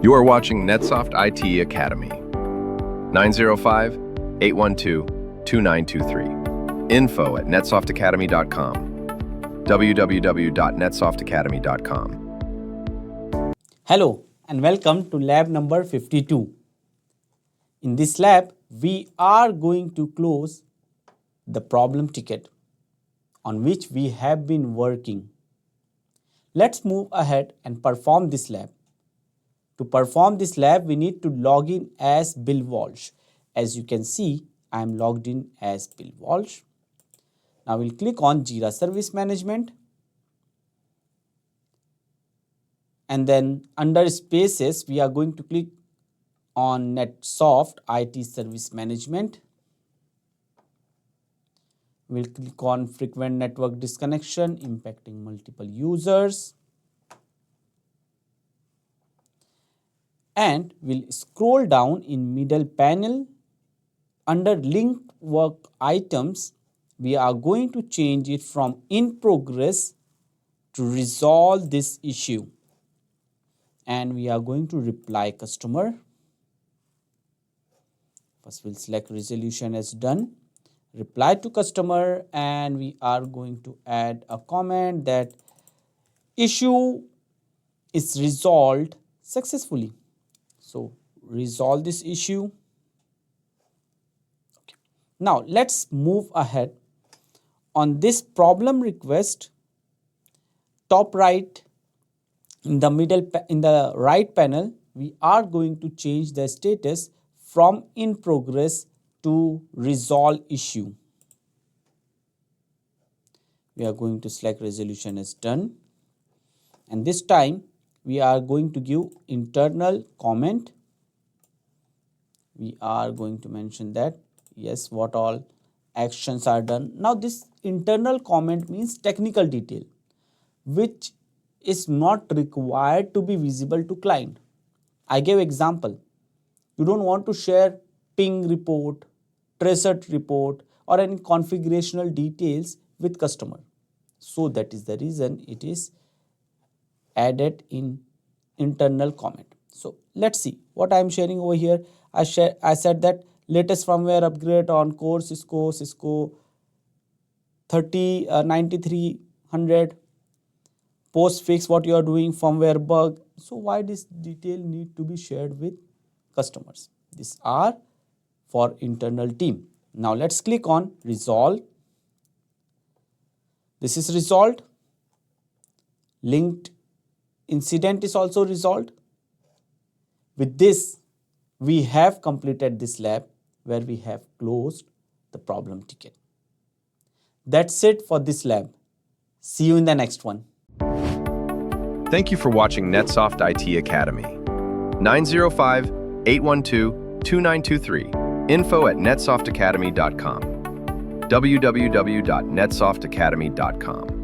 You are watching NetSoft IT Academy. 905-812-2923. info@netsoftakademy.com. www.netsoftakademy.com. Hello and welcome to lab number 52. In this lab, we are going to close the problem ticket on which we have been working. Let's move ahead and perform this lab. To perform this lab, we need to log in as Bill Walsh. As you can see, I am logged in as Bill Walsh. Now we'll click on Jira Service Management. And then under spaces, we are going to click on NetSoft IT Service Management. We'll click on frequent network disconnection impacting multiple users. And we'll scroll down in middle panel. Under linked work items, we are going to change it from in progress to resolve this issue. And we are going to reply customer. First we'll select resolution as done. Reply to customer, and we are going to add a comment that issue is resolved successfully. So resolve this issue. Okay. Now let's move ahead. On this problem request, top right, in the right panel, we are going to change the status from in progress to resolve issue. We are going to select resolution as done. And this time we are going to give internal comment. We are going to mention that yes, what all actions are done. Now this internal comment means technical detail, which is not required to be visible to client. I gave example. You don't want to share ping report, tracer report, or any configurational details with customer. So that is the reason it is added in internal comment. So let's see what I am sharing over here. I said that latest firmware upgrade on core Cisco 9300. Post fix what you are doing, firmware bug. So why this detail need to be shared with customers? These are for internal team. Now let's click on resolve. This is resolved. Linked incident is also resolved. With this, we have completed this lab where we have closed the problem ticket. That's it for this lab. See you in the next one. Thank you for watching NetSoft IT Academy. 905-812-2923. info@netsoftakademy.com. www.netsoftakademy.com.